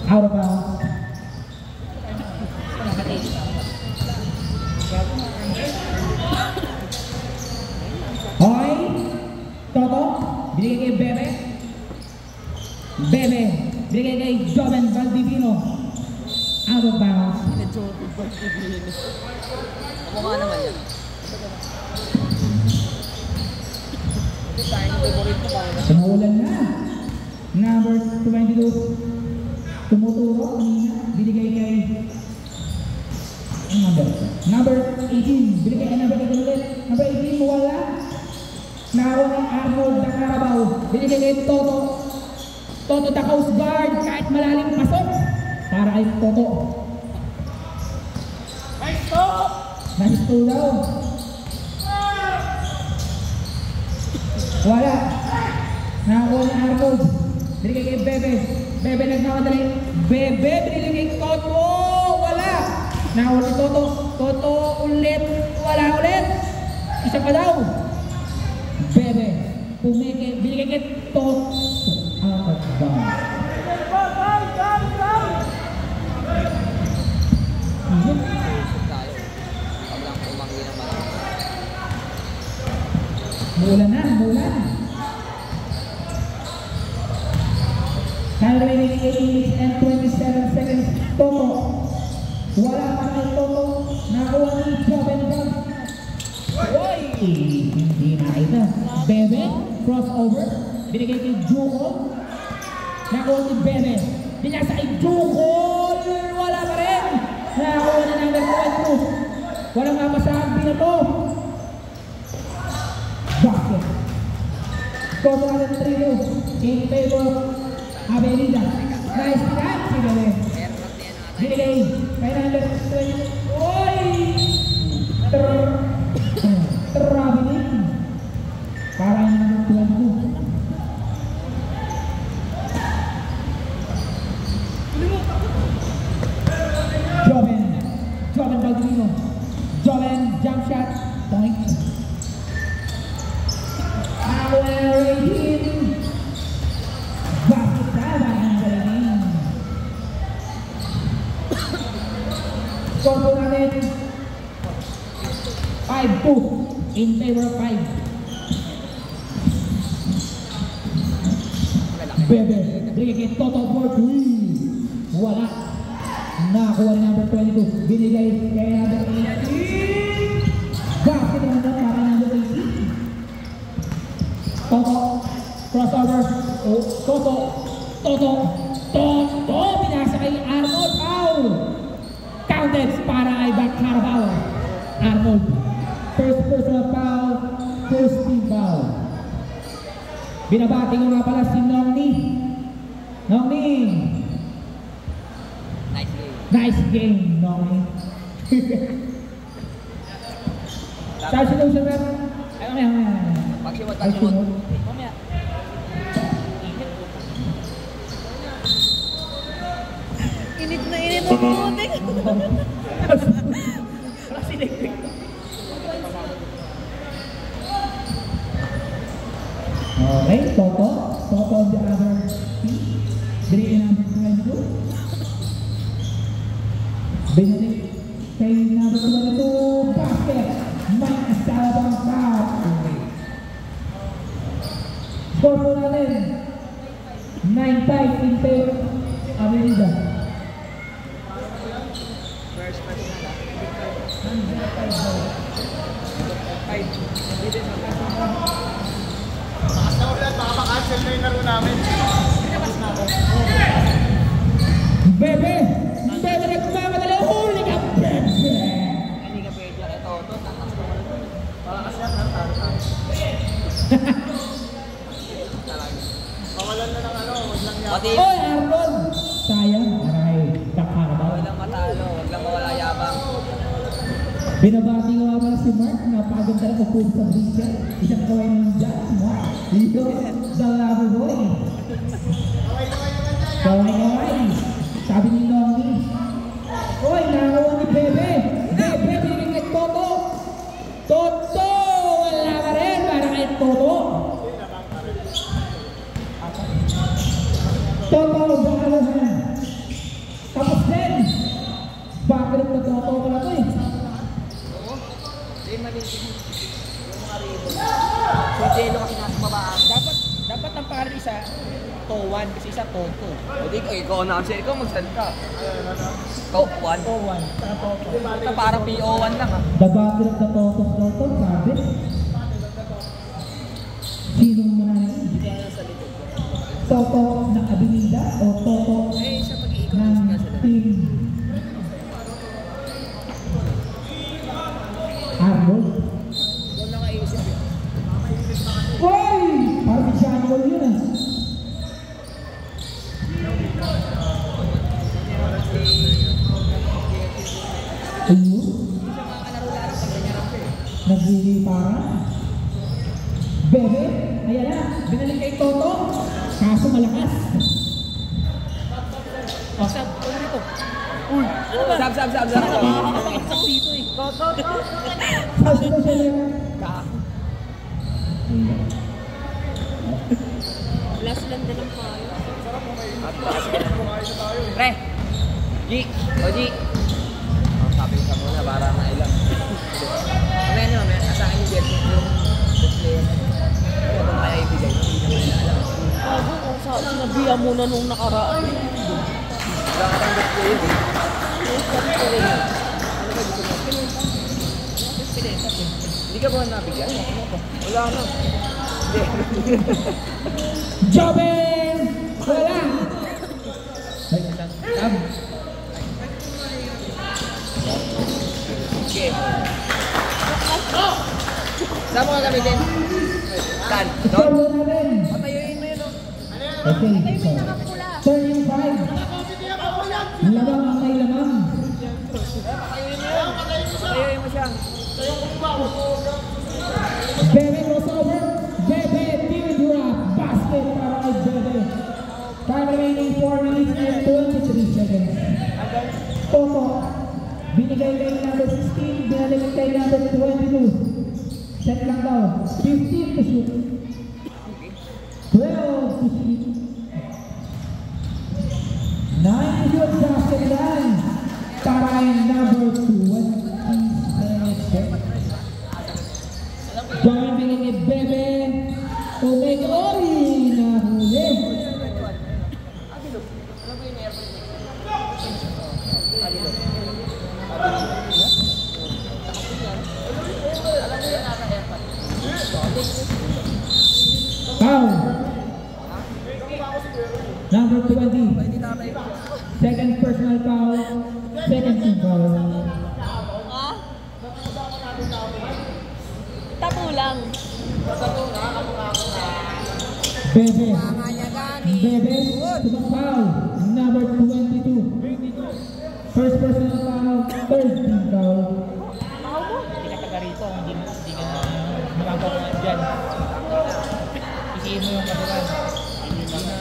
Out of bounds. Okay. Toto. Binigay kay Bebe. Bebe. Binigay kay Joven Valdivino. Out of bounds. Ako nga naman yan. Tumulan na. Number 22. Tumuturo kanina. Binigay kay number 18. Binigay kay number 18 ulit. Number 18 wala. Nakawa ni Arnold the Carabao. Binigay kay Toto. Toto the Coast Guard. Kahit malalim pasok. Para kay Toto. Nice stop! Nice to daw. Wala. Nakakuha ni Arnold. Binigay kay Bebe. Bebe nagmamadali. Bebe binigay kay Toto. Wala. Nakakuha ni Toto. Toto ulit. Wala ulit. Isa pa daw. Bebe. Binigay kay Toto. Out of bounds. Mulan na, mulan. Now remaining 8 minutes and 27 seconds. Toto. Wala pa kay Toto. Nakuha ni Joven Valdivino. Uy! Hindi na ito. Bebe, crossover. Binigay kay Jukol. Nakuha ni Bebe. Binasa kay Jukol. Wala pa rin. Nakuha na number 22. Walang mapasahan binato. Basket. Score for another 3-2 in favor of Avenida. Nice catch si Bebe. Binigay kay number 20. Oy! Traveling. Para yung number 22. Joven Valdivino. Joven jump shot. Point. Basket tama ang galing. Score po natin 5-2 in favor of 5. Bebe, binigay kay Toto for 3. Wala. Nakakuha ni number 22. Binigay kay number 18. Basket naman na para number 18. Toto, crossover. Oh, Toto. Binasa kay Arnold. Foul. Counted para kay the Carabao. Arnold. First personal foul. First team foul. Binabati ko nga pala si Nongni. Nice game, Nongni. Charge it sa red. Ay, Pagsiwat. Mamaya. Init na ang putik. Okay, Toto on the other team. Binigay number 22. Binigay kay number 22. Basket. May asala bang foul. Score po natin 9-5 in favor Avenida. Makaka-cancel na yung laro namin. Bebe nagmamadali. Huli ka, Bebe! Hindi ka pwede kay Toto. Takas mo lang. Kasi yan, pawalan na ng wag lang yabang. Oy, Arnold! Sayang, aray, Carabao. Huwag lang matalo, huwag lang mawala yabang. Binabati ko nga pala si Mark, napaganda na upo sa bleacher. Isang kaway naman dyan, Mark. Dito, the lover boy. Kaway. Sabi ni Nongni. Oy, nakakuha ni Bebe. Bebe, binigay kay Toto. Toto! Wala ka rin, para kay Toto. Toto Balahan. Tapos din. Bakit na Toto pala to eh? Oo. Hindi maliit. Yung mga ribbon. Si Jello kasi nasa babaan. Dapat ang pare isa To1 kasi isa To2. Hindi ko, ikaw na kasi ikaw magsalita. Top 1. To1. Ito parang PO1 lang ah. The battle of the Totos daw to, sabi. Sinong mananayin? Hindi kaya nasa likod. Toto ng Abilida o Toto Eh, siya mag-iikot ng kasi sila. Team Arnold? Huwag na kaisip yun. Uy! Parang si Arnold yun ah. Ayun? Nagliliparan. Bebe, ayan na, binalik kay Toto. Kaso malakas. O, sab, ano nito? Sab. Nakakapakaksak dito eh. Sabi ko siya lang. Last lang din ang payo. Pre! G! O G! Sabi ko sa muna para mailang. Mamaya, sa akin yung jersey yung player. Kung ano kaya ibigay, hindi naman alam. Bago kung sinabihan mo na nung nakaraan. Wala ka tayong best player eh. Ano ba gusto mo? Hindi ka ba nabigyan? Wala na. Hindi. Jobel! Wala! Ay, tab. Okay. Saan mo ka gamitin? Saan? Doon? Jobel natin. Patayuin mo yun o. Okay, so. Turning 5. Lamang ang may lamang. Patayuin mo siya. Bebe crossover. Bebe teardrop. Basket para kay Bebe. Time remaining 4 minutes and 23 seconds. Toto. Binigay kay number 16. Binalik kay number 22. Set lang daw. 15 to shoot. 12 to shoot. 9 to shoot. Basket line. Para kay number 27. Join bigay kay Bebe. Umegori na huli. Foul. Number 20. Second personal foul. Second team foul. Ah? Tapo lang. Bebe. Bebe. Foul. Number 22. First personal foul. Third team foul. Hindi ka taga rito, hindi ka magagawa dyan. Isiin mo yung kaburan. Hindi na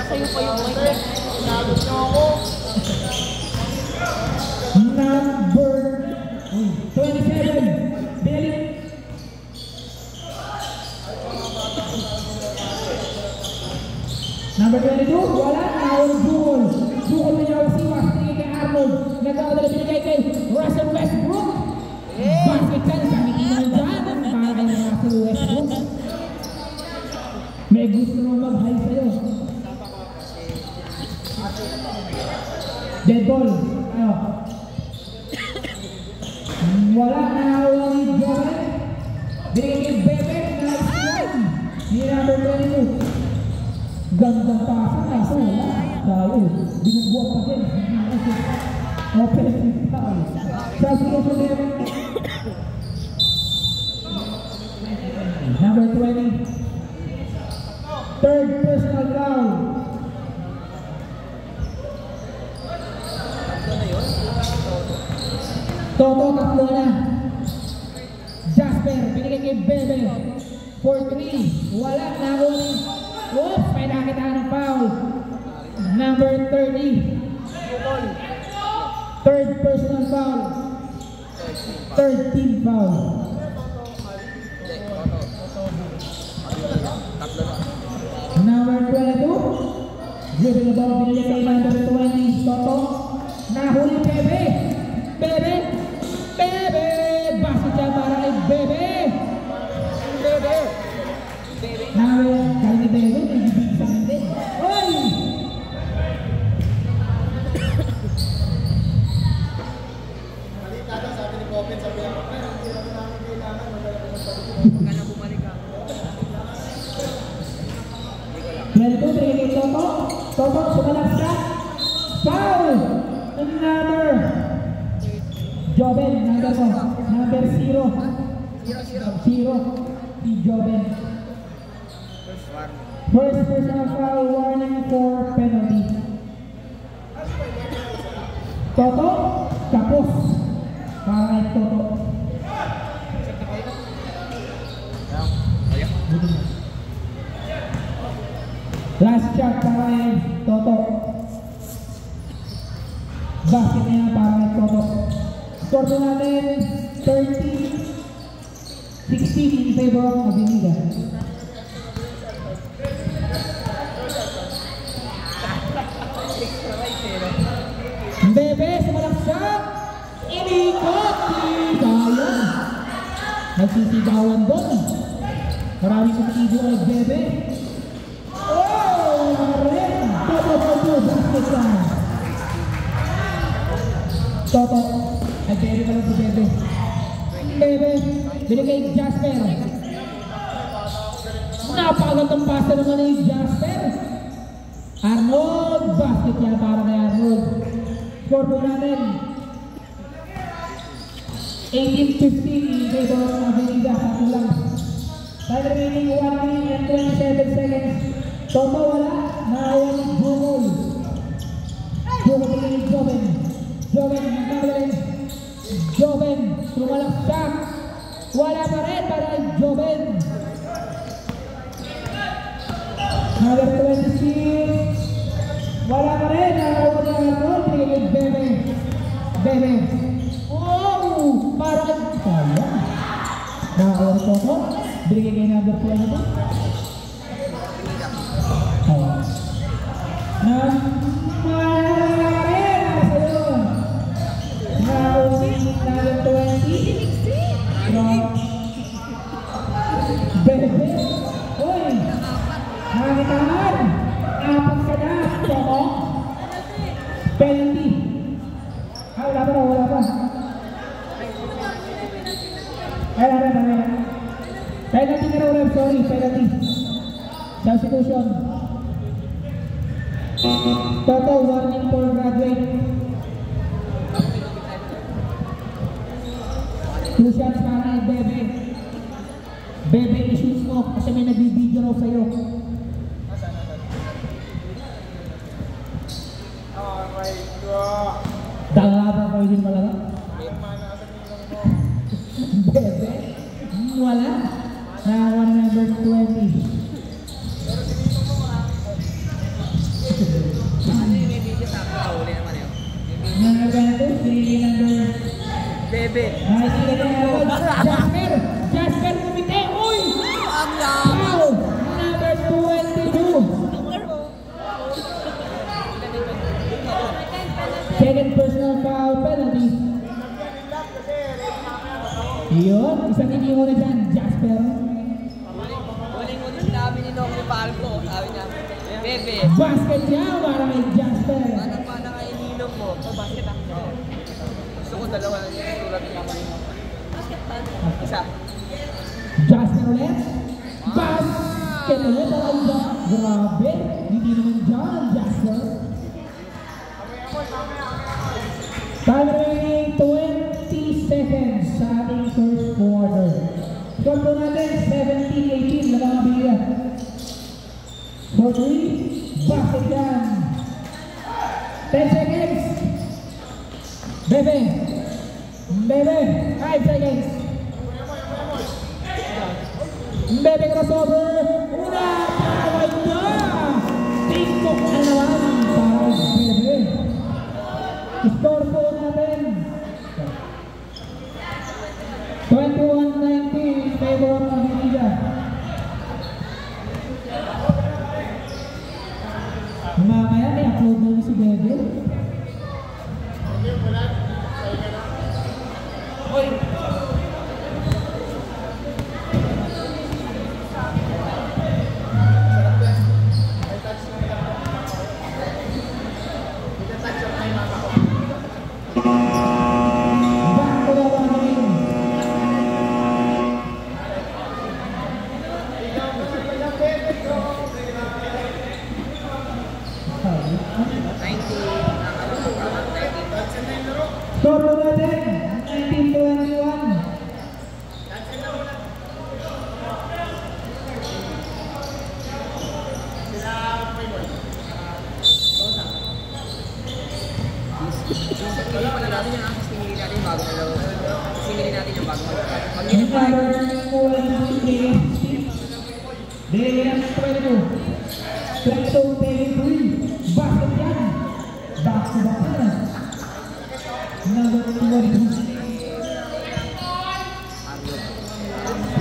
Sa'yo pa yung mic eh. Nalot niyo ako. Number 27. Billy. Number 22. Wala. Now Jewel. Jewel na niya si Wasti kay Arnold. Nagkakadala binigay kay Russell Westbrook. Basket ka na sa amin naman dyan. Para kay Russell Westbrook. May gusto nung mag-high sa'yo. Dead ball. Ano? Wala na nakuha ni Joel. Binigay kay Bebe. Nice one. Ni number 22. Gandang pasa. Nice one. Tayo. Binugbuhat pa din. Offensive foul. Sa sunod-sunod. Number 20. Third personal foul. Toto tatlo na. Jasper, binigay kay Bebe. 4-3. Wala na ako. Oops, may nakita ng foul. Number 30. Third personal foul. Third team foul. Dribble the ball, binili kay number 20, Toto. Nahuli Bebe. Bebe. Bebe. Basket yan para kay Bebe. Bebe. Kaya ni Bebe, nagibig sa hindi. Oy! Tata, sabi ni Bobet, sabi niya, hindi naman namin kailangan, magdala ko ng Huwag ka na bumalik ka. 22, bigay kay Toto. Toto, sumalak siya. Foul! Number Joven, number 0. 0. Si Joven. First personal foul, warning for penalty. Toto, tapos. Para Toto. Last shot para Toto. Basket na yan para Toto. Score po natin 30-16 in favor of Avenida. Bebe, sumalak siya. Inikot. Sayang. Nagsisigawan doon. Maraming kumitigo ay Bebe. Oh! Red. Toto, basket lang. Toto. Nag-Bebe ka lang si Bebe. Bebe. Binigay Jasper. Napakagandang pasta naman ni Jasper. Arnold. Basket yan para kay Arnold. Score po natin 18-15 in favor of Avenida. Satu lang. Time remaining 1 minute and 27 seconds. Toto wala. Nakawan ni Jumol. Jumol ni Joven. Joven nagkakalit. Joven tumalak siya. Wala pa rin para Joven. Number 26. Wala pa rin. Nakawan ni Arnold. Pinigil Bebe. Bebe. Oh! Para kay sayang. Nakawan ni Toto. Binigay kay number 20. Ayan. Bebe. Uy! Nakakitahan! Apat ka na! Toto! Penalty! Wala pa. Penalty na raw, sorry, penalty. Substitution. Toto, warning for graduate. 2 shots para kay Bebe. Bebe, issues mo kasi may nag-video raw sa'yo. Oh my God! Dalawa ko yun malaga. Bebe, wala. Nakawa na number 20. Ano yung may video sa kahuli naman yun? Number 20, pinili number... Bebe. Jasper kumite. Uy! Ang Foul! Number 22. Second personal foul penalty. Yun, isang hindi mo na dyan, Jasper. Huling-huling sinabi ni Noki Palco. Sabi niya, Bebe. Basket niya para kay Jasper. Manang-manang ay ininom mo. So, basket ako. Gusto ko dalawa na yung tulad niya kanina. Isa. Jasper ulit. Basket ulit. Grabe. Hindi naman dyan, Jasper. Time remaining 20 seconds sa ating first quarter. Score po natin 17-18. Labang Avenida. For 3. Basket yan. 10 seconds. Bebe. 5 seconds. Bebe crossover. Una. Paway na. TikTok na naman. Para Bebe. Score po natin 21-19 in favor of Avenida. Mamaya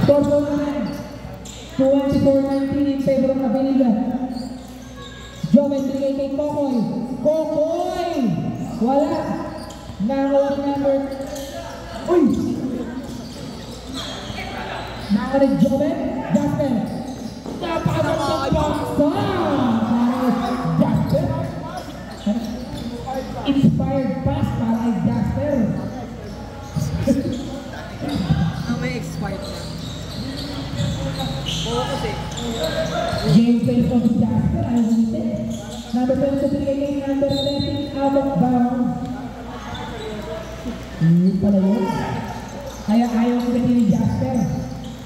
Score po naman. 24-19 in favor of Abiliga. Joven bigay kay Kokoy. Kokoy! Wala. Nakakuha number. Uy! Nakakuha ni Joven. Jasper. Napakagandang paksa! Jasper. Inspired pass para kay Jasper. May expired na. Focus eh. Game play from Jasper. I want it. Number 23 kay number 13 out of bounds. Yun pala yun. Kaya ayaw ko ni Jasper.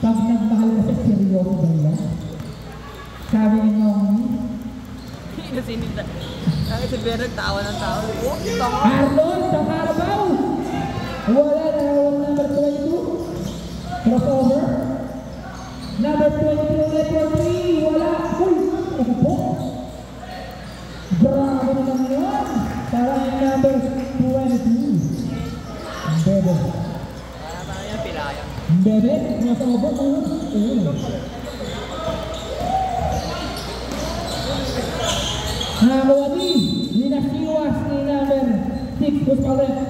Pag nagmahal kasi seryoso ba yan? Sabi ni Nomi. Nasinit na. Kaya si Bernard tawa ng tawa. Oh, ito nga. Arnold sa Carabao. Wala na number 22. Crossover. Number 22 ulit for 3. Wala. Uy! Ito po. Grabe naman yun. Parang yung number 22. Bebe. Parang yan pilayang. Bebe. Crossover. Nakakuha ni Ninasiwas ni number 6. Who's correct?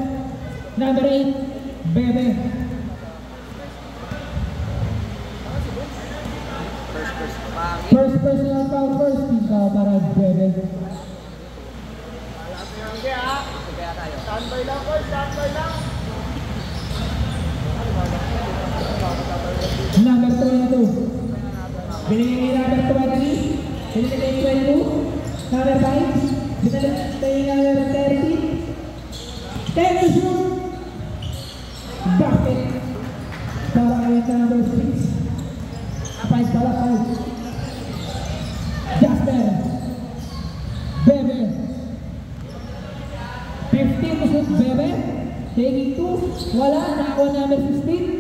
Number 8. Bebe. Pangit. First personal foul first. Ikaw para Bebe. Kaya tayo. Standby lang boy, standby lang. Number 22. Binigay ni number 20. Binigay ni 22. Number 5. Binigay ni number 30. 10 to shoot. Basket. Para kay number 6. 5 pala 5. Jasper. Bebe. 15 to shoot Bebe. Taking 2. Wala. Nakakuha number 16.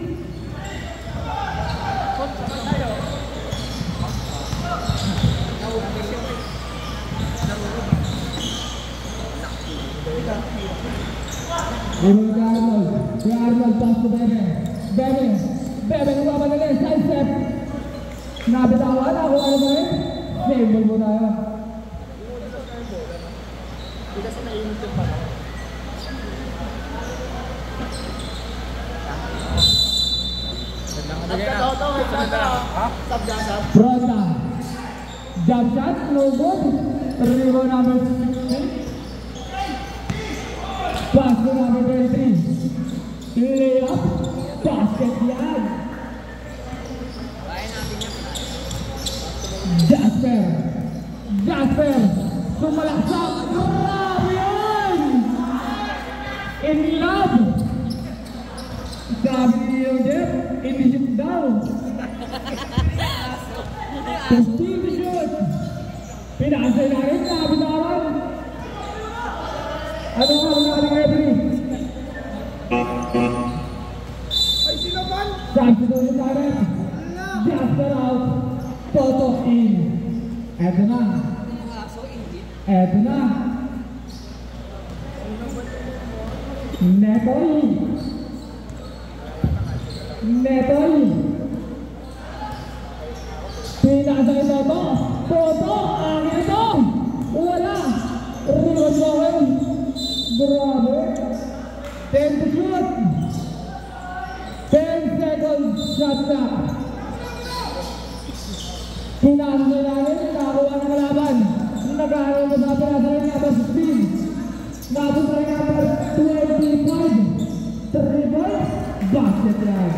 Ini ke Arnold. Si Arnold pass to Bebe. Bebe. Bebe nagpapadali. Side step. Nabitawan ako. Ano ba rin? Sable mo tayo. Hindi kasi nainit yung pala. Pronta. Jump shot. No good. Rebound number 16. Pass to number 23. Layup. Basket yan. Kaya natin yan. Jasper. Jasper. Sumalaksak. Grabe yan. In love. Sabi niyo Jeff. Inisip daw. 15 to shoot. Pinasay na rin. Nabitawan. Ano nga ang nakaling referee? Ay, sino man? Sabi ko yung target. Jasper out. Toto in. Eto na. Eto na. Netoy. Netoy. Pinasay Toto. Toto. Ang ito. Wala. Reward Joel. Grabe. 10 to shoot. 10 seconds shot clock. Pinasa na namin, nakakuha ng kalaban. Nag-aaral mo sa atin, nasa rin number 16. Nabot na rin number 25. Dribble, basket yan.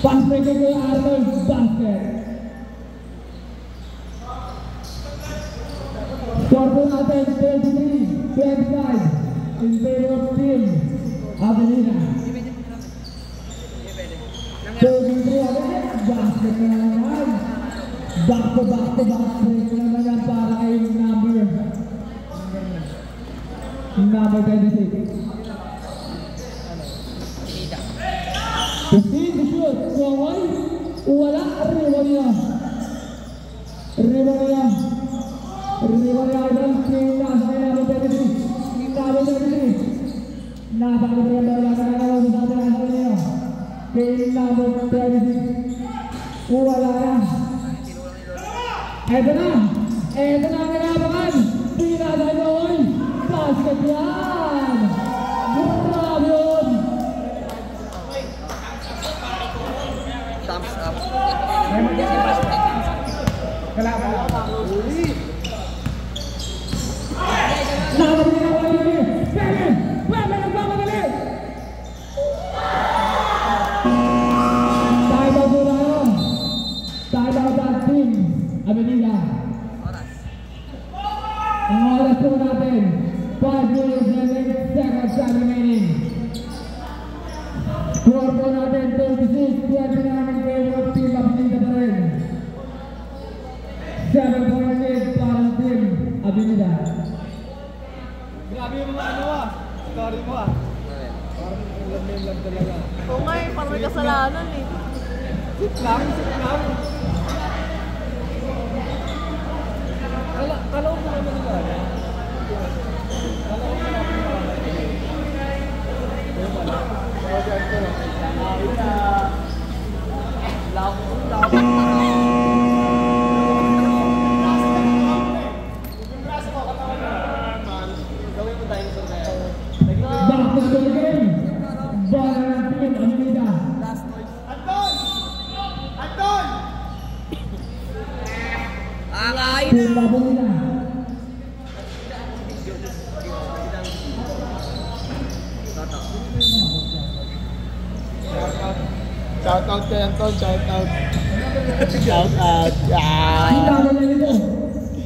Pass break kay Arnold, basket. Score po natin, 23-25 in favor of team Avelina. 23 agad, basket na naman. Back to basket na naman para kay number 26. 15 to shoot, Kuwaway. Wala, reward niya. Reward niya. Reward niya agad, nasa kay number 33. Number 33. Nasa kay number 33. Nasa kay number 33. kay number 36. Wala na. Eto na ang kinabangan. Pinadaloy. Basket yan. Grabe yun. Thumbs up. Kalaban. Nakapagin ako kayo niyo. Pwede nagpapadali. Tayo ba po na yun? Tayo ba ba team? Avenida. Ang oras po natin. 5 minutes and 8 seconds na remaining. Score po natin 36. 20 namin kayo at team Avenida pa rin. 7.8 para sa team Avenida. Grabe yung mga ano ah. Story mo ah. Parang ulam lang talaga. Oo nga eh, parang may kasalanan eh. Sit lang. Kala ko naman nila. Back to the game. Bola ng team Avenida. Anton! Akain Team Avenida. Shout out kay Anton, shout out. Shout out. Kita mo na nito.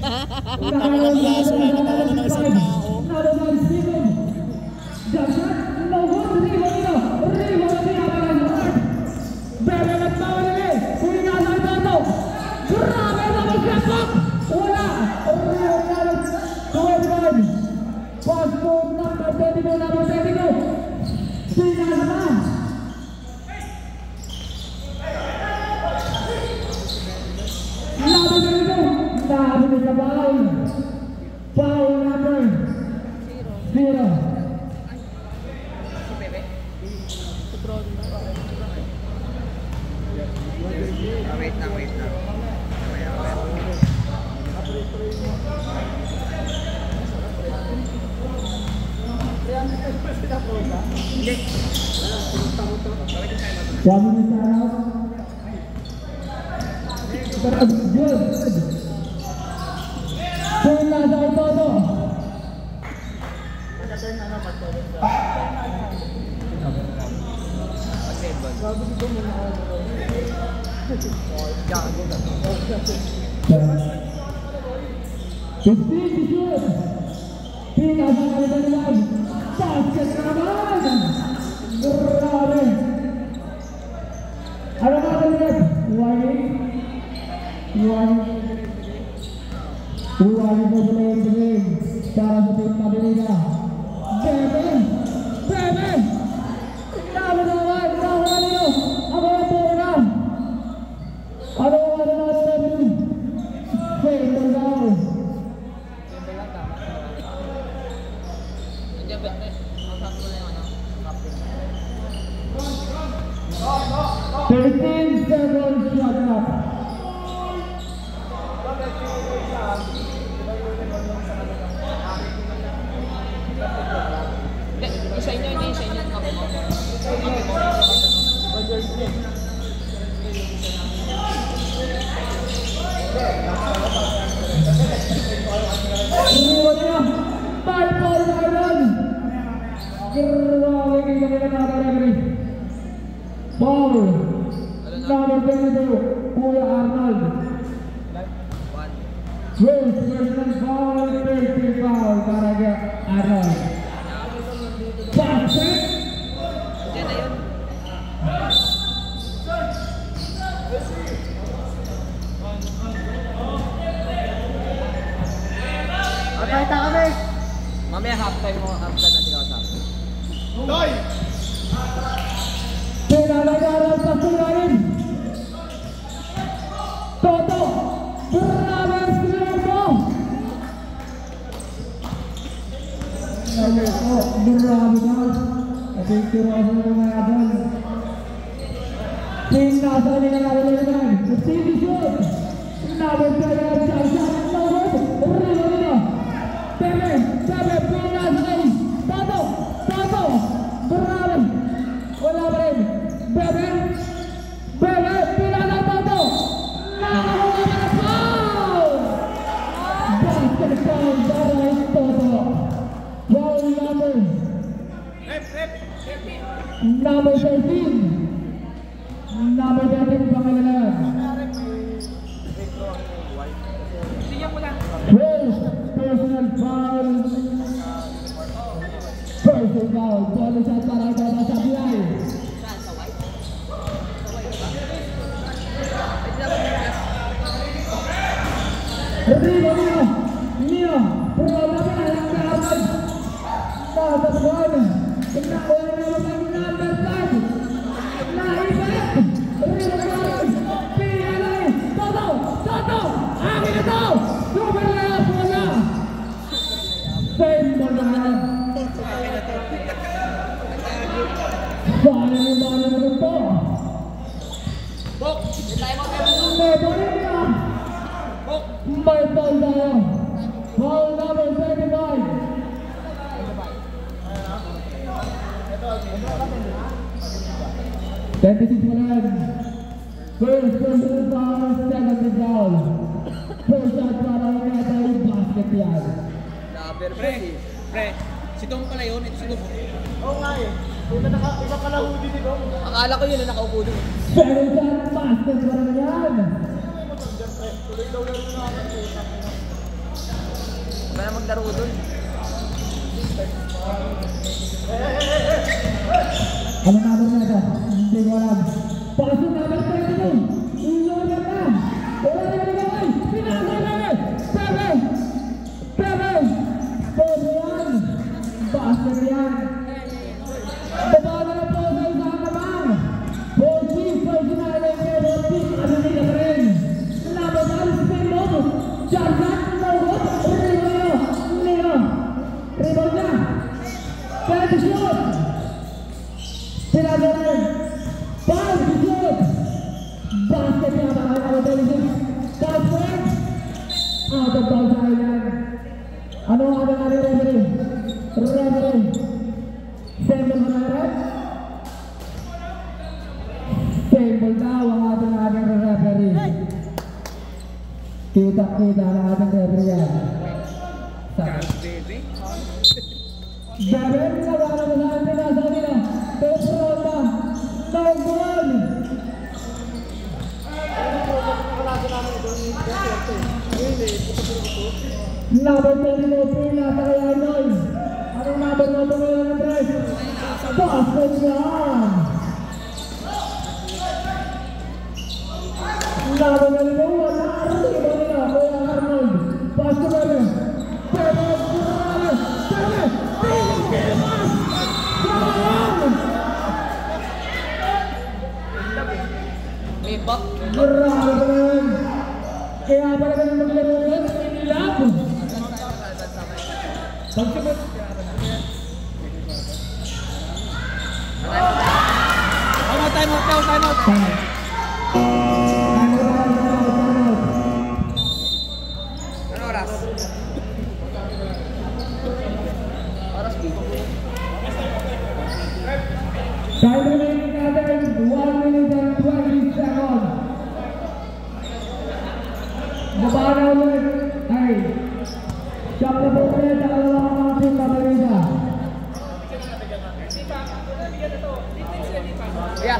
Nakakaroon ng isang tao. Nalaman Steven. Jackson, no-good. Rebound nito. Rebound nito. Bebe nagmamadali. Kung inasal ito. Grabe na mag-shot. Wala. Rebound na lang. Kuwebron. Fast move number 32. Number 32. Sinasa na. Sabi mo sa foul. Foul number 0. Wait lang. Hindi. Sabi mo sa harap. Good. Turn na sa Toto. Pinasa ka na lang. Basket naman. Grabe. Ano ba ito ulit? Warning po sa lane to game. Para sa team Avenida. Bebe! Naman naman! Naman nyo! Ako ang pura! Ano natin? Fade on down. Thirteen seconds shot clock. Isa inyo. Iwan niya. 5-4-7. Grabe kayo kami nakaka-referee. Foul. Number 22, Kuya Arnold. First personal foul, 30 foul para kay Arnold. Basket. Diyan na yun. Nakita kami! Mamaya half-time mo, half-time natin ako sa akin. Toy! Pinalagaran sa sulayin. Toto. Grabe ang sulayin mo. Grabe na. At yung tiraso ng mga adol. Team nasa kanila nakalimutan. Receiving shoot. Number 7, Charles. Rino. Seven, Pinas, Ace. Tato. Berapa? Wala pa rin. Bebe, Pinas, Tato. Nakakuha na foul. Basket foul para Toto. Foul number 13. Number 13 pangalanan. First personal foul. Ball shot para Toto sa Bilay. Nino. Problema na lang kahapon. Tatapon. Nakuha na naman number 5. Naibalik. Pinalay. Toto. Akin ito. Super last. Wala. Same mo na. Paano naman ito? May balik na. May foul tayo. Foul number 35. 36 mo lang. First personal foul, second foul. First shot para Ineta yung basket yan. Pre, si Tom pala yun, ito si Tom. Oo nga eh. Iba pala hoodie nito. Akala ko yun na nakaupo doon. Second shot, basket para yan. Tuloy daw lang na naman. Ba na maglaro doon? Ano number na ito? Hindi ko alam. Pasok number 32. Ilonan na. Wala na nagawin. Pinasok namin. Seven. Yan. Basket yan. Baba na na po sa isang naman. 40, 39, 40. Ano nila pa rin? Number 1, spin move. Jarsan, Norwood. Nino. Rebound na. Penalty shoot. Pinagalan. Foul shoot. Basket niya para kay number 26. Basket. Out of bounds sa ilan. Ano ang ating referee? Sembol ka na rin? Sembol daw ang ating referee. Kita-kita ang ating referee yan. Bebe, nagana mo sa ating nasa kanila. Petrona, no goal! Number 10 Pinas kay Arnold. Anong number na tumulong ng press? Basket yan! Number 11 wala rin nila kay Arnold. Basket ba rin? May bak. Grabe ka naman! Kaya pala ka naman maglaro yan, inilap! Pagsagot! Time out. Ano oras? Oras B. Time remaining natin, 1 minute and 20 seconds. Baba na ulit. Ay, shot na po ulit ang dalawang mga team na Marisa. Yeah.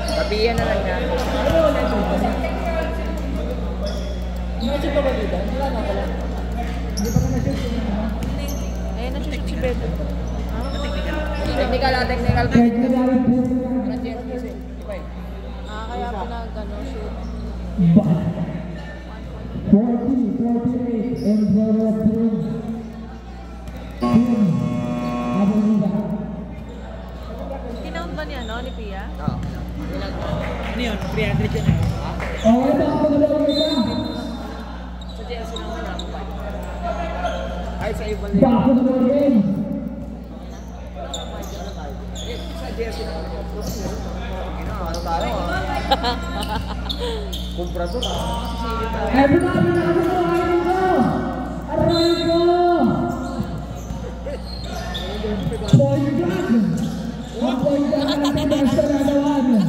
Sabihan na lang natin. Nasip pa ba dito? Wala na pala. Hindi pa ka na-shoot. Ayun, nag-shoot si Beto. Technical. Kahit na dahil po. Kaya pa nag-shoot. Ba? 40, 48 in favor of team. Abang nila. Kinount ba niya, no? Ni Pia? Oo. Ano yun? 300 yun eh. Okay ba ako nalagay ka? Sa JLC naman na mo ba? Kahit sa ibang league. Back to the ball game. Sa jersey na kami. Ano tayo? Comprador Everybody, Arrigo! Point guard. One point guard natin sa nagawan.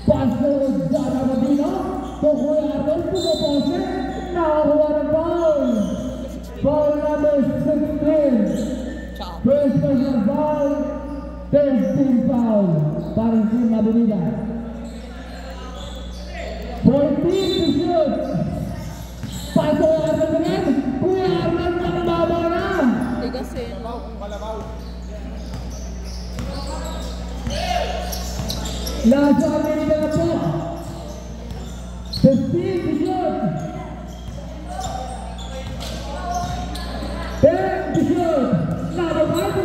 Paso Zara Madino. Kukuha Arnold, pumapose. Nakakuha ng foul. Foul number 16. First personal foul. 13 foul. Para si Madinida. 14 to shoot. Paso Arnold again. Kuya Arnold ng baba na. Tigas eh. Last one minute na po. 15 to shoot. 10 to shoot. Number 5.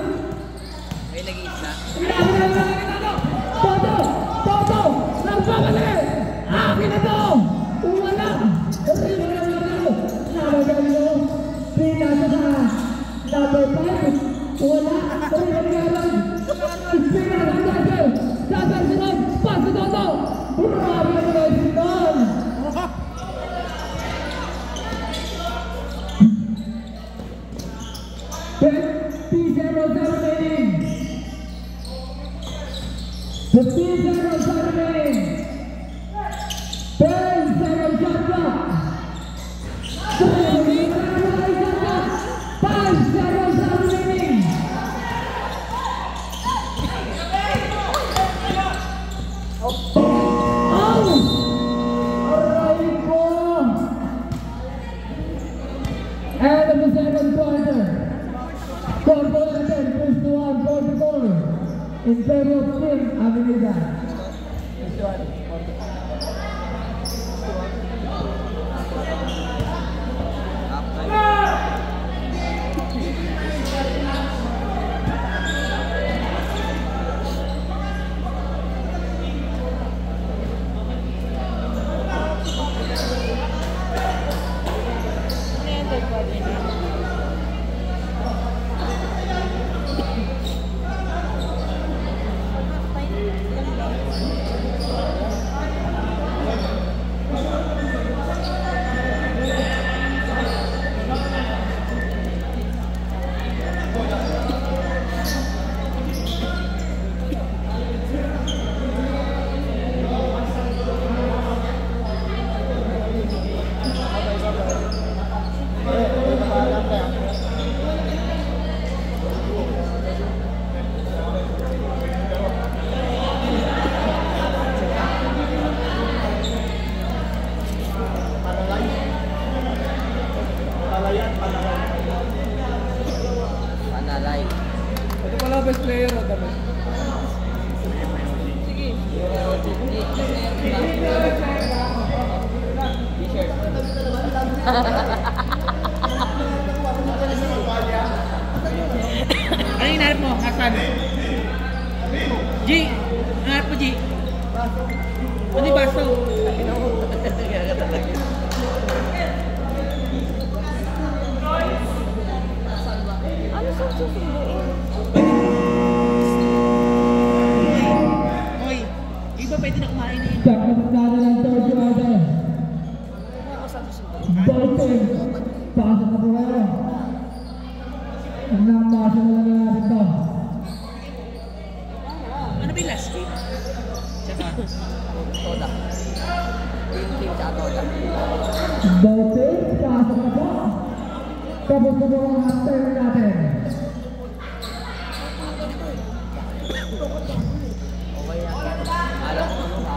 Ay, nag-iisa. Toto! Toto! Nagpapali! Akin na to! Wala! Nabagalo! Pinasa sa number 5. Wala! Pinasa! Sasasunod! Paso Toto! Grabe ang Resident! The team seconds are remaining. 10 seconds shot clock. 5 seconds are remaining. End of the second quarter. Score for the 10, 1, 44. In favor of Team Avenida. Ito pala best player o dapat? Ano yung hinarap mo, Hasan? G! Hinarap mo, G! Ano yung baso? Ano sa susunduin? Hoy, iba pwede na kumain eh. Pagkakasada ng third quarter. Bolton. Pasok na po kayo. Ang namasa na lang natin ito. Ano ba yung last game? Tsaka, Toda. Team sa Toda. Bolton. Pasok na po. Tapos na po ang after natin. Okay yan. Alam ko ano ka.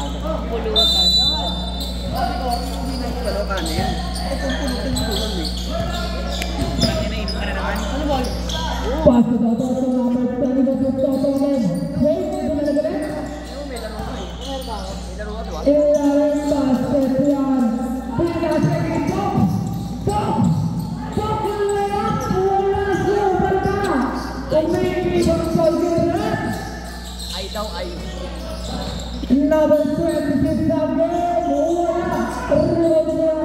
Pulutan. Ano ka na yan? Itong pulutan mo lang eh. parang inainom ka na naman. Ano ba? Pasok na po sa number 20 na po Toto again. Wait, ito na nagalit? May laro ka diba? Ilalim basket yan. Pinasok ito. Stop! Stop yung layup! Wala super ka! Kung may ibang pag-irat! Ay daw ay. Number 26 again! Wala! Rodra!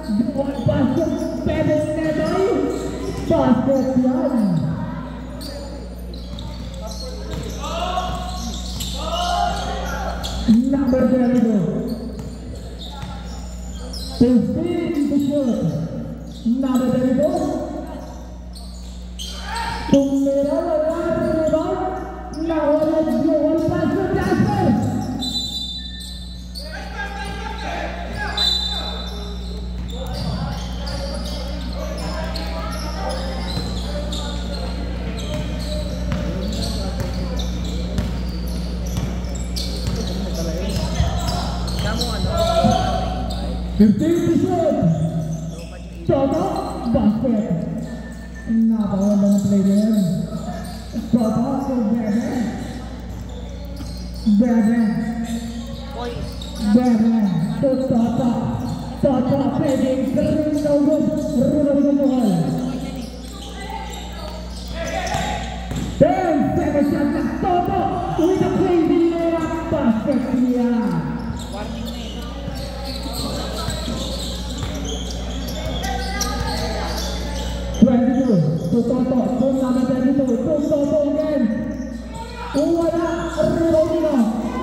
Duwag basket! Pedal na tayo! Basket yan. Number 32. 15 to shoot. Number 32. Tumira wala rebound. Nawala dual pass to Jasper. Kamu ano? 15 to shoot. Toto basket. Napakaganda ng play na yan. Toto to Bebe. Bebe. Bebe to Toto. Toto pwedeng ring na ugot. Rulong-rulungan. 10 seconds shot na Toto with a crazy layup basket niya. Warning na eh. To Toto, to number 32, to Toto again. Wala, rebound nila.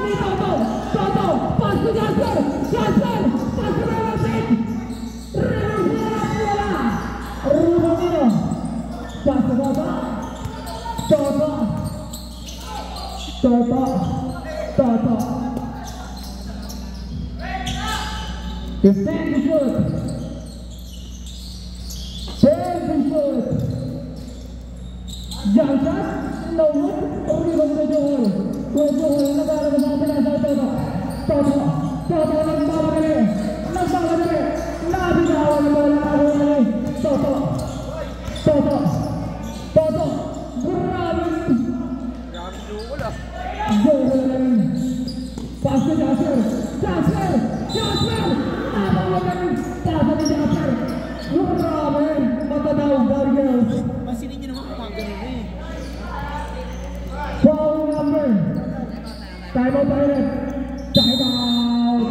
Ni Toto, Toto, pass to Jasper, Jasper, pass to Relasin. Rebound nila, wala. Rebound nila. Pass to Toto, Toto, Toto, Toto. 15 to shoot. 10 to shoot. Johnson, no good, rebound to Joel. Joel, nag-aaral sa atin ang Toto. Toto, Toto, nagbabagali. Nabitawan mo lang ako ngayon. Toto, Toto, Toto, grabe. Joel, pass to Jasper, Jasper, Jasper. Napakagaling, pass to Jasper. Grabe, matanaw, Darius. Pansinin nyo naman kung mga ganun eh. Foul number. Time out, Pirate. Time out.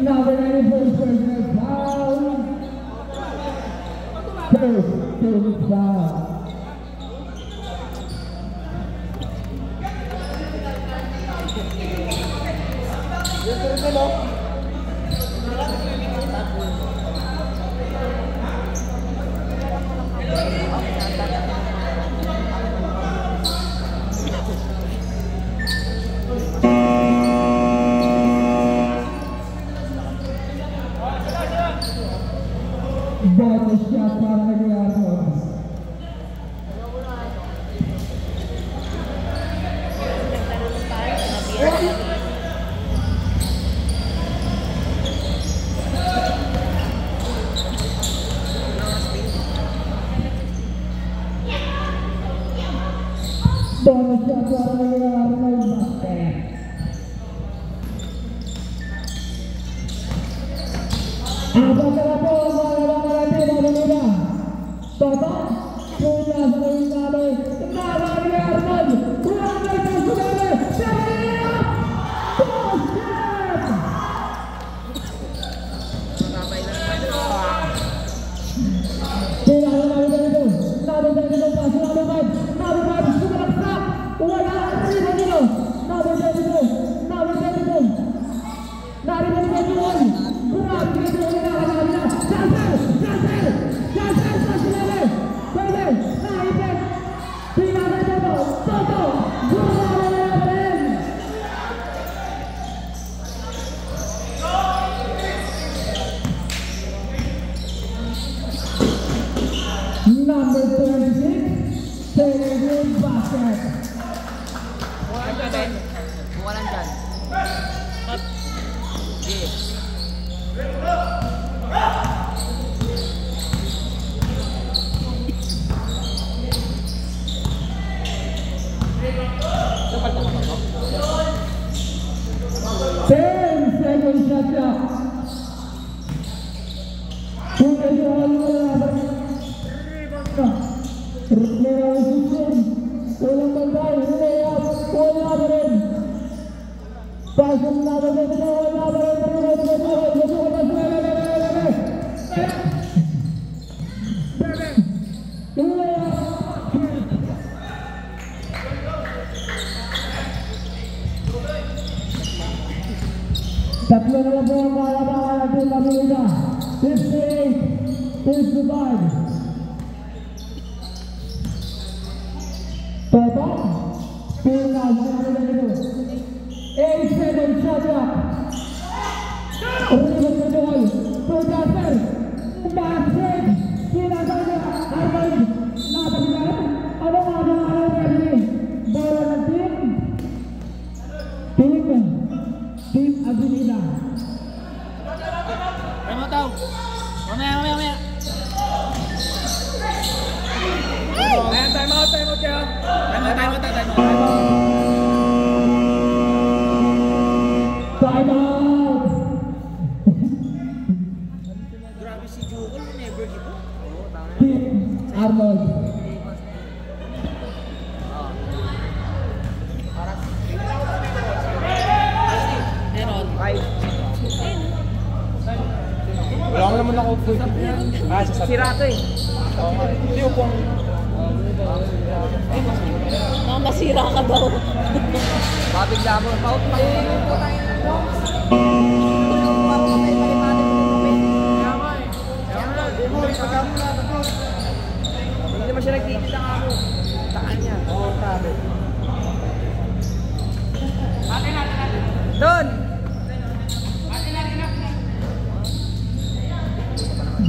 Number 94 personal foul. First foul. Bonus shot para kay Arnold. Bonus shot para kay Arnold. Basket. Abang ka na po, mga nila. Toto, punya sa yung namin. Nabang ni Arnold. Kulang na ito sa namin. Saraya! Basket! Kailangan namin na ito. Namin dito, paso namin. Namin sumalaksak. Wala, rito nito. Namin dito. Namin dito. Grabe dito. Wala na. Tatlo na lang po ang kalabangan natin Pamilya. 58, 55. Toto, Pina, mga dito. 87 shot clock. Ribot na doon. To Jasper. Basket. Pinasal na Arnold. Natabigan. Ano ready? Bola ng team. Team Avenida. Ay mo tao. Mamaya. Ayan, time out kaya. Time out. Grabe si Jukol, never give up. Team Arnold. Meron. Wala ko naman ako po. Si Rato eh. Hindi ko pong... Nang masira ka daw. Mabigla mo. Paut pa po tayo ng box. Hindi naman siya nagtitita nga ako. Taan niya. Oo, sabi. Doon!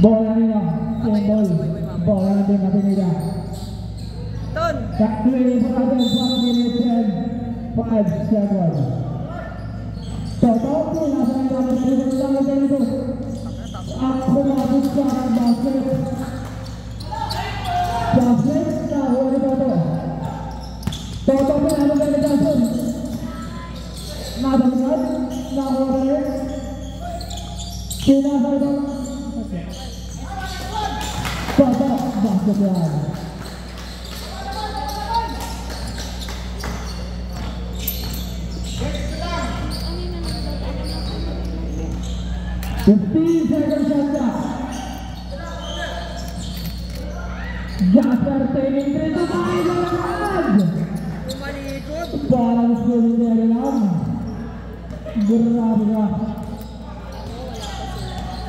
Bola nila. Bola natin Avenida. Doon! Factory for others, 1 minute and 5 seconds. Toto, nasa natin dito. Ako mabot sa basket. Basket, nahuwa ni Toto. Toto, pinahalo ni Jason. Nadalingan, nahuwa na rin. Pinahalo na. Toto, basket yan. Fifteen seconds shot clock. Jasper taking 3 to 5. Parang solidary lang. Grabe ka.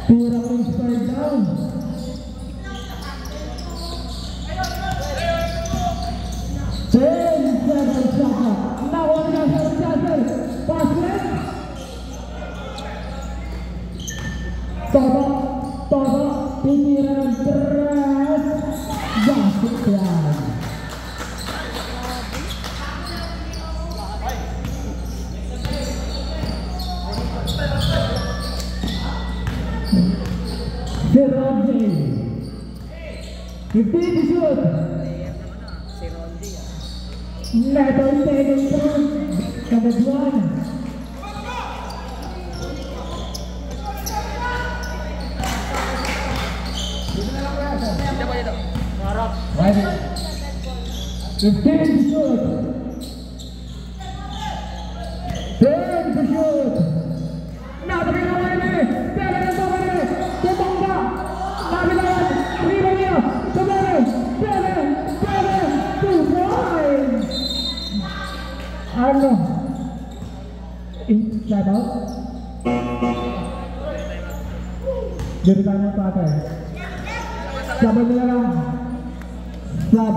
Pura ko inspired down. Ten seconds shot clock. Nawan ka sa Jasper. Pass left. Toto, titira ng tres. Basket yan. Si Rodney. 15 to shoot. Si Rondi. Neto taking through. Kabadwan. Right. 15 to shoot. 10 to shoot. Natabi na wala ni. Pera na tumari. Tumangga. Nabilawan. Riba niya. Tumari. Pera. 2 points. Ano? Inside out. Jadi tanya pakai. Sabar nila lang. Sab.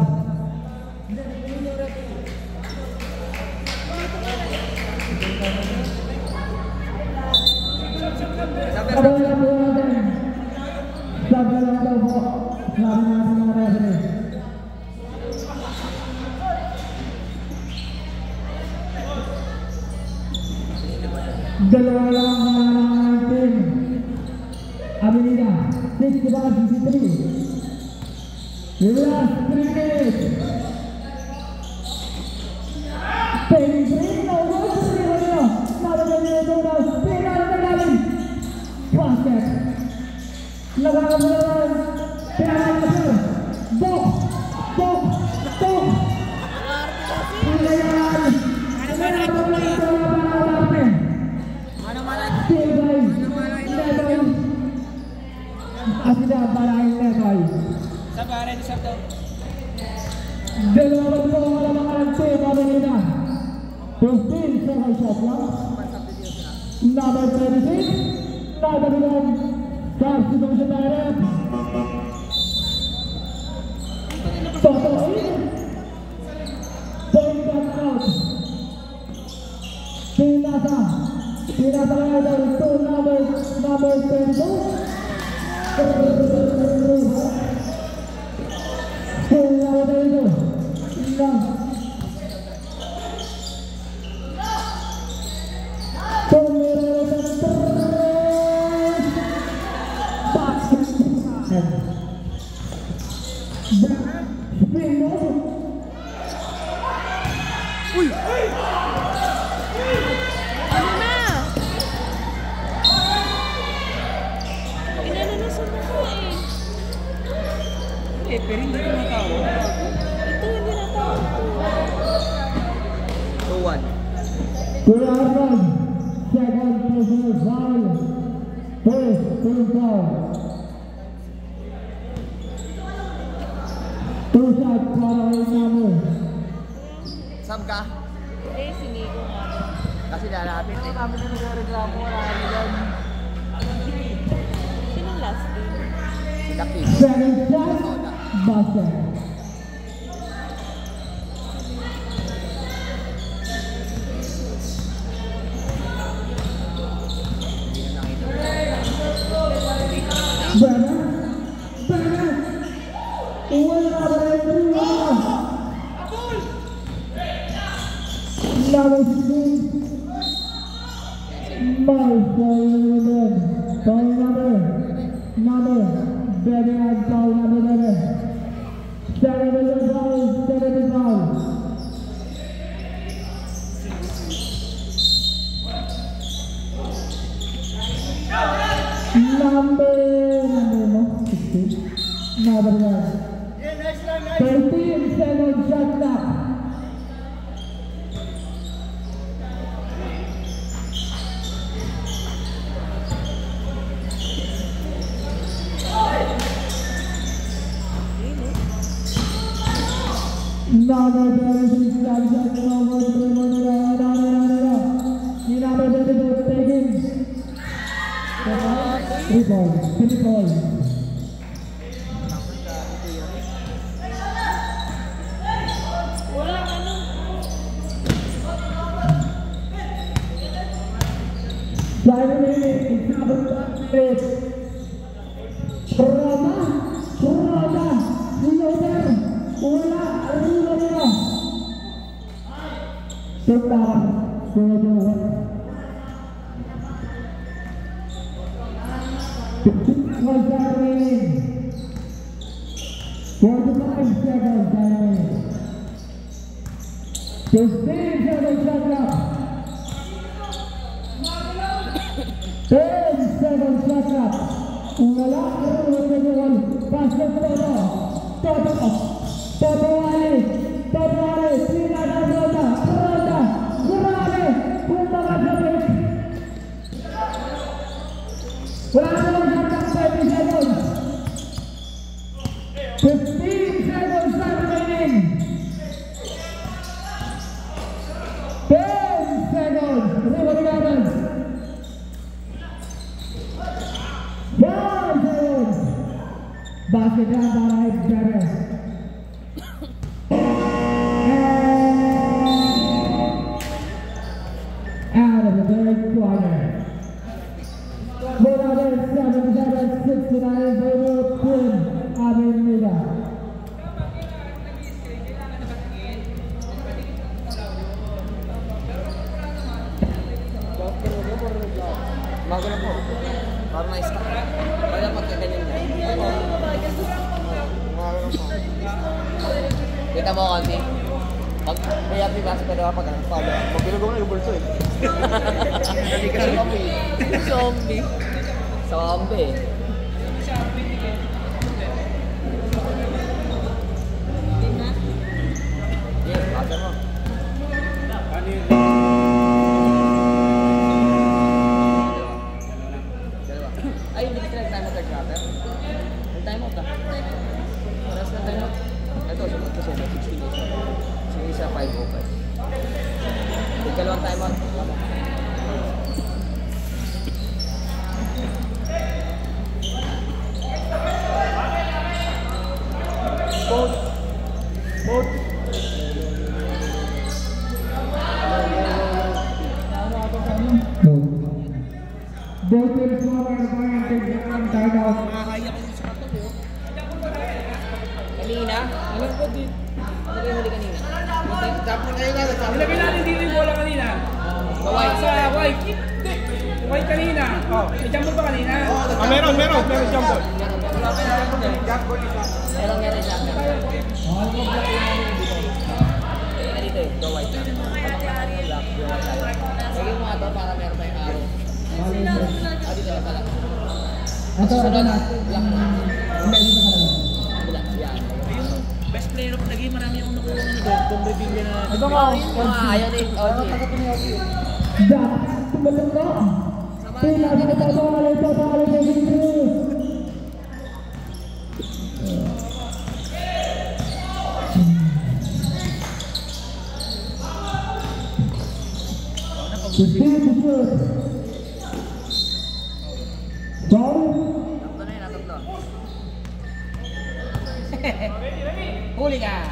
Sabar nila po natin. Sabar lang daw po. Sabi natin mga referee. Dalawa lang ang team. Avenida, 61-63. Last 3 minutes. Taking 3, no good to 3 nila. Nalagay nila doon na. Pinalagay. Basket. Nagkakabulan. Pinalagay. Box. Pinayan. Pinalagay. Dalawang po ang mga nagtay bago nila. 15 second shot lang. Number 36. Nadabilan. Substitution direct. Toto in. Point back out. Pinasa kaya daw ito number 22. Kaya daw ito. Ano na? Inano na sa mukha eh. Pero hindi ko matawag. Ito hindi natawag to. 2-1. Kuya Arnold, second personal foul. First team foul. 2 shots para kay Namo. Sab ka? Hindi, sinigo nga. Kasi lalapit eh. Kami na nagreklamo. Wala kami dyan. Sino last team? Si Daki. Second shot, basket. Bana, wala ba rin Number 16, Marcel. Foul number, baby and foul number 7. 7 foul, 7 foul. Number 16, number 1. 13 second shot clock. Number 26 shot clock. Number 22 taking. 3 balls. Walang ano. Finally, number 28. Roma, Reloader, wala, Reloader. Sekarang, Reloader. 45 seconds remaining. 15 seconds shot clock. 10 seconds shot clock. Wala, Reloader. Basket Toto Ali, Pinada Roda, Grabe, punta ka sa break. Wala naman shot clock, 30 seconds. 15 seconds remaining. 10 seconds. Reloader. 5 seconds. Basket yan para kay Jerry. Out of the third quarter. Reloader 7-7-69 Baylor Quinn Avenida. Bago na po. Parang na-stuck. Kaya pagkaganyan niya. Kita mo konti. Pag may happy bass pero kapag nag-follow. Magbilog mo na yung bulso eh. Hindi ka zombie. Zombie. Yeah, bago mo. Ay, hindi ka nag-time out ka. Nag-time out ka. Oras na tayo. time out. Both will score and point and take the time out. Makakaya ko sa kato mo. Kanina? Alam ko din. Ano kayo huli kanina? Ilagay natin dito yung bola kanina. White. Sa white. Hindi. White kanina. May jump ball pa kanina. Meron jump ball. Wala pa yung jump ball. Jump ball isa. Meron nga rin jump ball. Dito eh. Go white na. Lagay mo nga ito para meron tayong araw. Dito na pala. Ito na. Black na. Hindi, dito ka lang. Black. Yan. Best player of the game, marami akong nakuha ng doon. Kung review na. Ito nga. Ayaw din. Dapat tumalong ka. Huli ka!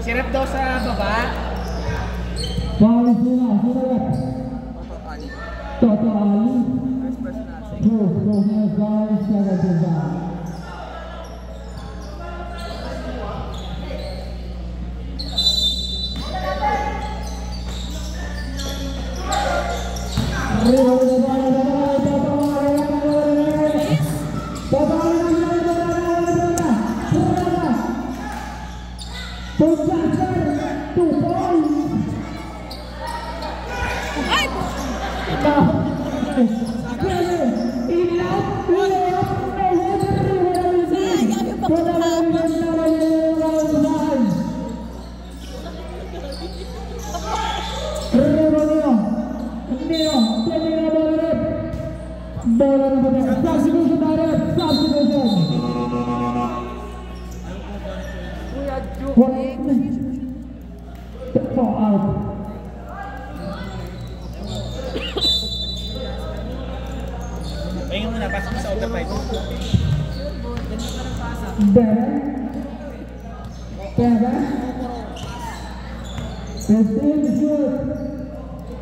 Sirap daw sa baba. Ayun muna, pasok sa outer pipe.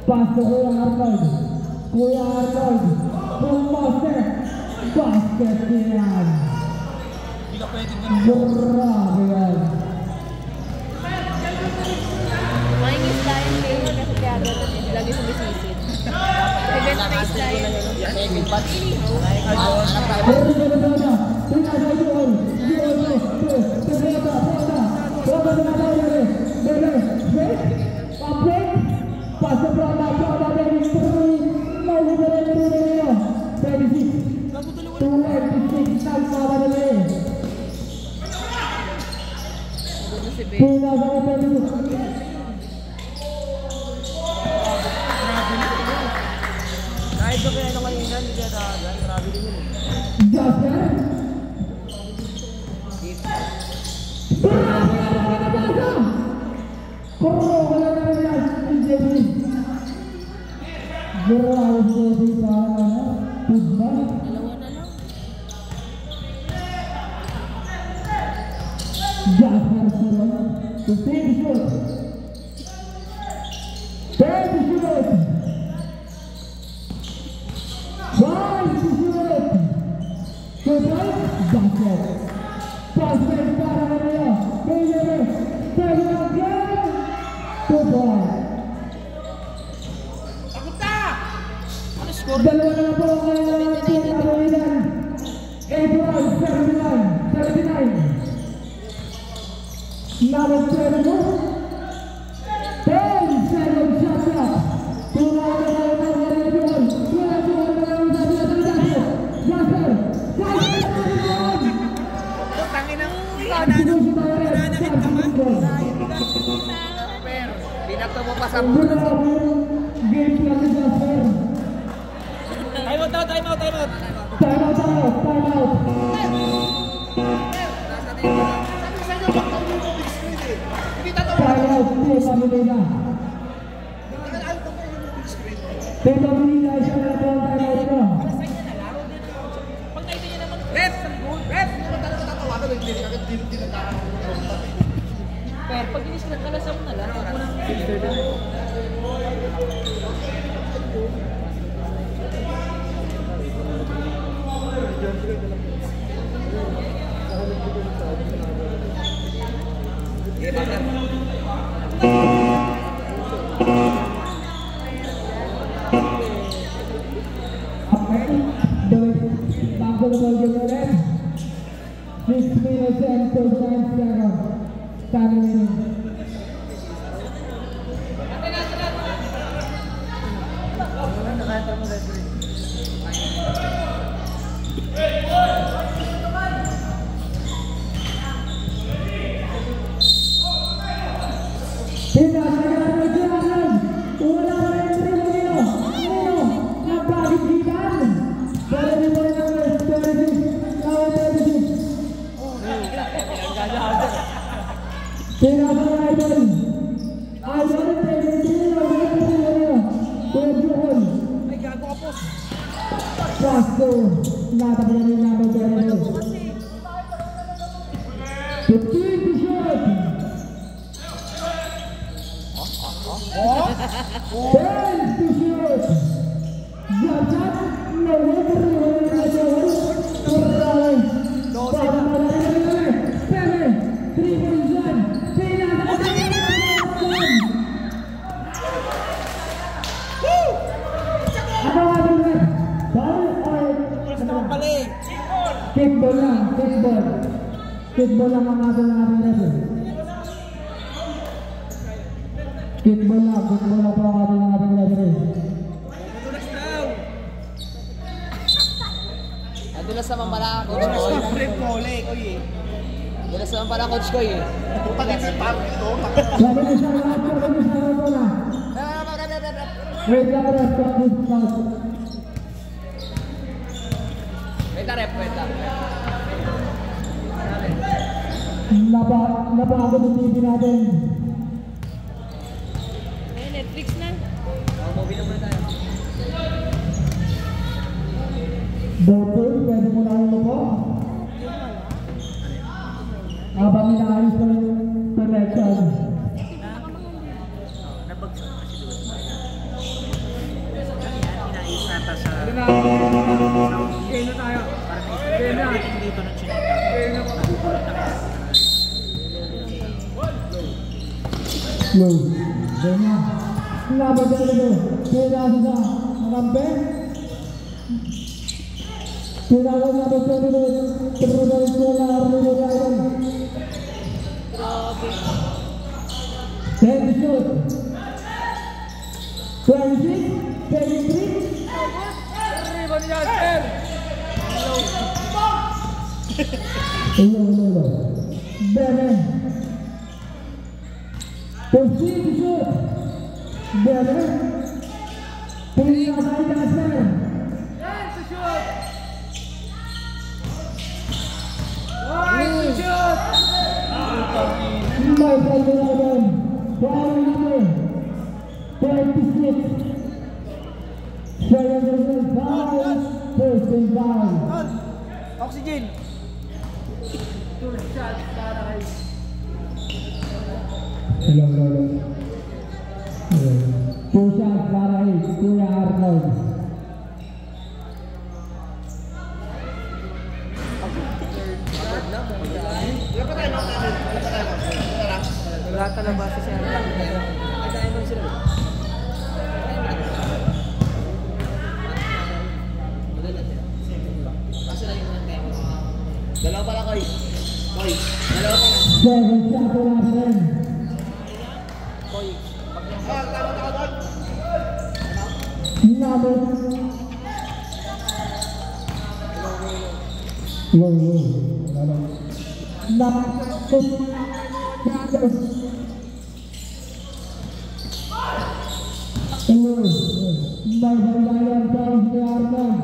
Pasok Kuya Arnold, Bumaster, basket yan. Grabe yan. Maingis tayo ngayon kasi kaya gano'n eh. Lagi sumisisid. Event na style. Kahit ba kaya nung kanina, hindi kaya nakagan. Grabe din yun. Dalawa na po ang pinakawinan. April 79. Number 24. Pinagto mo pa sa Game lang sa sir. Time out, time out, time out. Time out. Pero pag inis ka kalasam na lang, huwag mo nang filter doon. Bago na ball game ulit. 6 minutes and 39 seconds. Time remaining. Kickball lang ang ating referee. Kickball lang po ang ating referee. Nadulas naman pala coach ko. Nadulas naman pala coach ko eh. Sabi na siya lahat po na. Wait lang ref, Wait lang. Nabago ng TV natin. Ay, Netflix na. Movie na muna tayo. Botol, pwede mo na ulo po. Habang inaayos ko yung connection. Nabagsak kasi doon. Inaayos nata sa... Game na tayo. Game na. Dito na chinita. Nagugulat na kasi. Low. Ganyan. Nabagay ito. Kaya sa makampe. Kaya sa nabagay ito. Terus ko na arlo tayo. Head shoot. 26, 23. Rebound niya, Sir! Hello. Bene. Proceed to shoot. Bene. Punya saya Sir. Nice to shoot! Nice to shoot! My fellow Adam. Foul number 26. Second foul. First and foul. Oxygen! Two shots para kay... Hello. Two shots para kay Kuya Arnold. Wala talaga si Sir. Dalawa pala Koy. Dalawa pala. Second shot wala pa rin. Number low. Marvin comes to Arnold.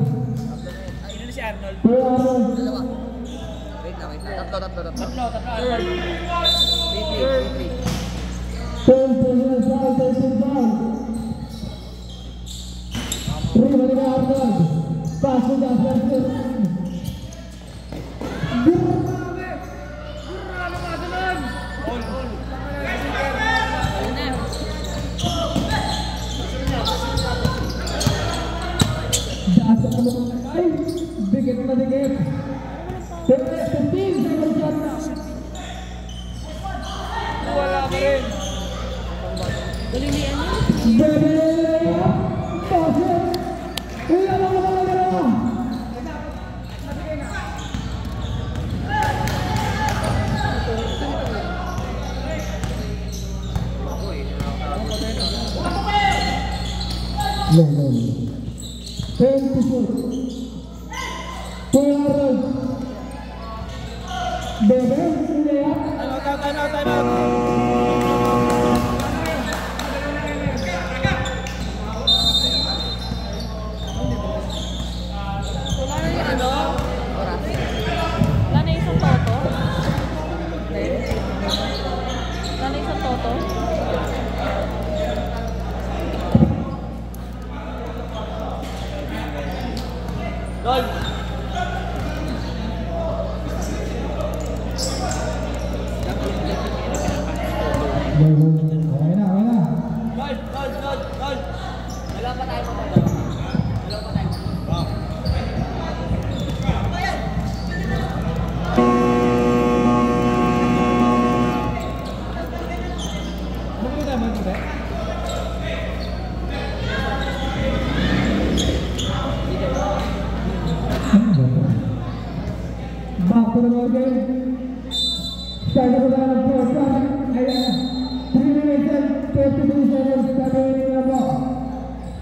Ay, ino na si Arnold. To Arnold. Dalawa. Wait lang. Tatlo. Tatlo, Arnold. Wait. 10 seconds down. Rebound to Arnold. Pass to Jasper. Ay, dikit na dikit. 15 seconds shot na. Wala pa rin. Galilian yun. Bebe, pasok. Uy, ano mo mga dalawa? No. 10 to shoot. To Arnold. Bebe, hindi yan. Time out. Wala na yung ano? Wala na isang toto? Wala na isang toto? Gol. Okay na. Gol. Dalawa pa tayo mo. Back to the ball game. Start of the fourth quarter. 3 minutes and 52 seconds remaining in the ball.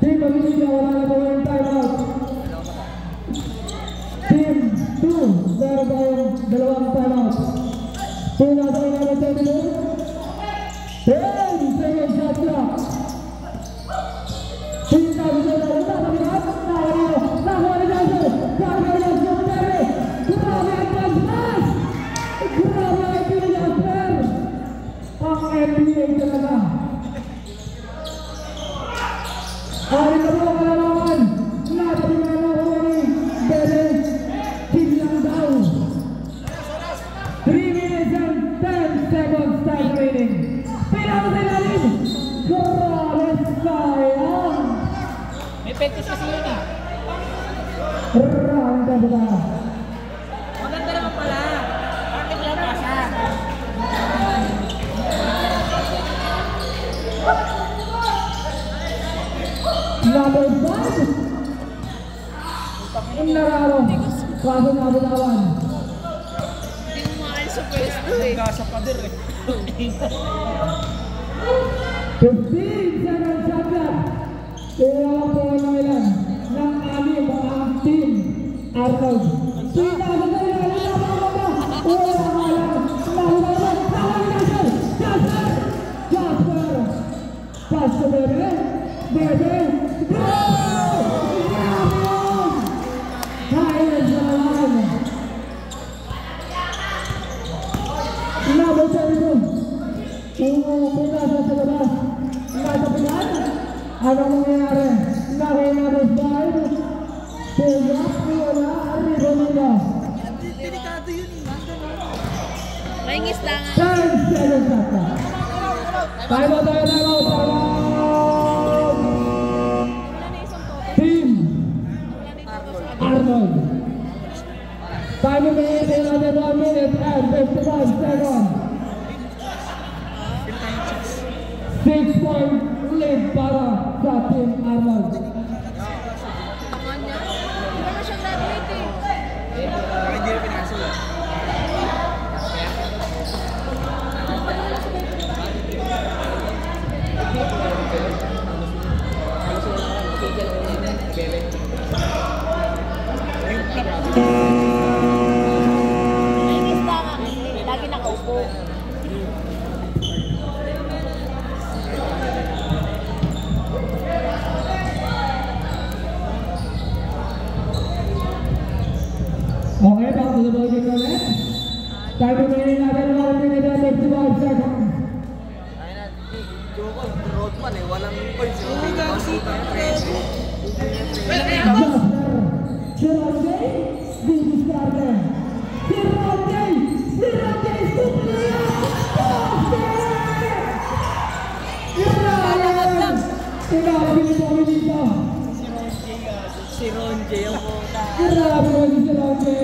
Team Pamilya wala na tayong timeout. Team 2, meron tayong dalawang timeout. Team natin na naman 10 minutes. 10 seconds shot clock. Team natin na naman nakabigat. Nakawa ni Johnson. Nakawa ni Johnson. Grabe ang pag-pass! Grabe ang pinag-asper! Ang NBA talaga. Hari na po ang kalalaman. Natin na nakuha ni Bebe. Team lang daw. 3 minutes and 10 seconds time remaining. Pinako sa ilalim. Grabe sayang. May practice kasi yun eh. Round of the Maganda naman pala. Bakit lang pasa? number 5. Ang nararo. Kaso nabutawan. Hindi mo maalis sa pwesto eh. Gasa pader eh. 15 seconds shot clock. Kaya po ng ilan ng anim ang team Arnold. Kita sa kanya, Jasper! Pass to Bebe! Bebe! Go! Highlands na naman! Number 32. Pinasa sa labas. Nasa pinan. Anong mangyayari? Nakuha number 5. Kaya wala ang rebound nila. Delikado yun eh. Maingis lang. 10 seconds shot clock. Time out. Wala na isang toto. Team Wala na yung toto sa Arnold. Time remaining another 1 minute and 55 seconds. 6-point lead para sa Team Arnold. Tangan niya. Hindi naman siya graduate eh. Hindi na pinasok. Maingis lang. Lagi nakaupo. the ball get on it. Time remaining another 1 minute and 55 seconds. Ayun na, Joko, roadman eh, walang points. Sironde, didiskarte. Sironde suplia. Grabe ni Bobby dito. Si Ronje yung puta. Grabe mo si Sironde.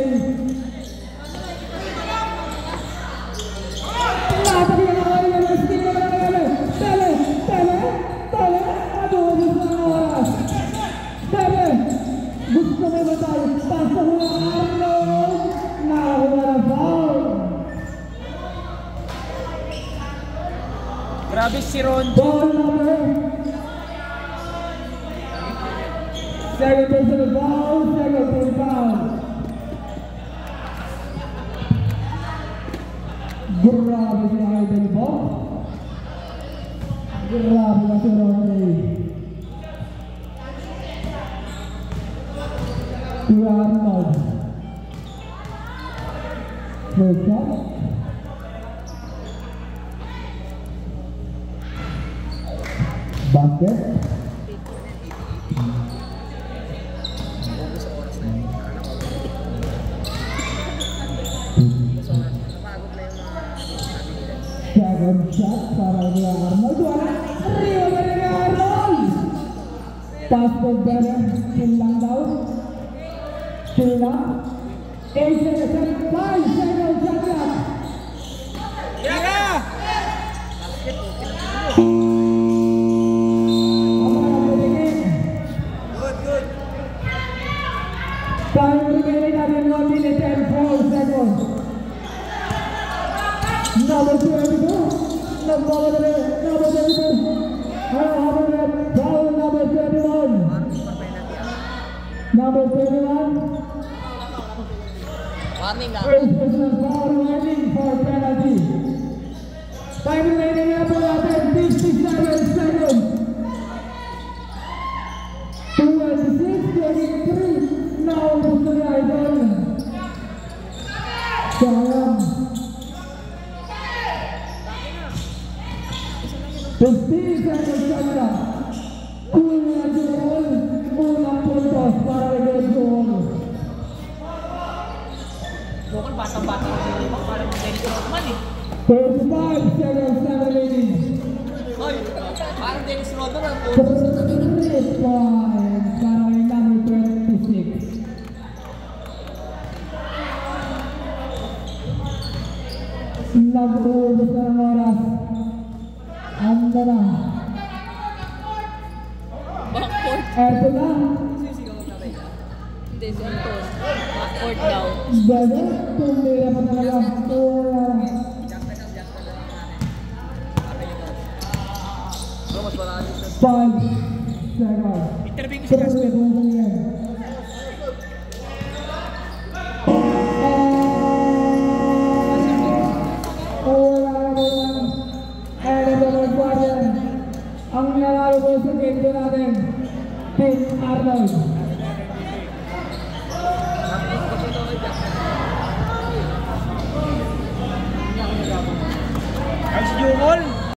Lapag yan ako yun. Sting na naman. Tele. Ano gusto ng oras? Tele. Gusto mo ba tayo? Pasa mo na Arnold. Nakakuha na foul. Grabe si Ron. Ball number. Second personal foul. Second personal foul. Grabe si Idol Bob. Grabe na si Ronde. To Arnold. First shot. Basket. Second shot para kay Arnold. Rio dari Arnold. Pass to Beren. Still lang daw. Still lang. 8 seconds. 5 seconds. Shot clock. Time remaining at 1 minute and 4 seconds. Number 22. Number 22. Foul number 21. Number 21. Warning lang. First personal foul warning for penalty. Time remaining at 57 seconds. 26-23. Now gusto ni Idol. Sayang. 15 seconds na. Kulang si Paul. Unang puntos para kay Paul. Bukol batang-bata ko si Ron. Parang Dennis Rodman eh. 35 seconds na remaining. Hoy, parang Dennis Rodman ang 3 points para kay number 26. Nag-uubos na ng oras. Anda na. Backcourt. Eto na. Hindi, suntos. Backcourt daw. Ganda. Tumira pa talaga. mas marami siya. 5 seconds. Interview ko si Casper. Ang nanalo po sa game natin, Team Arnold.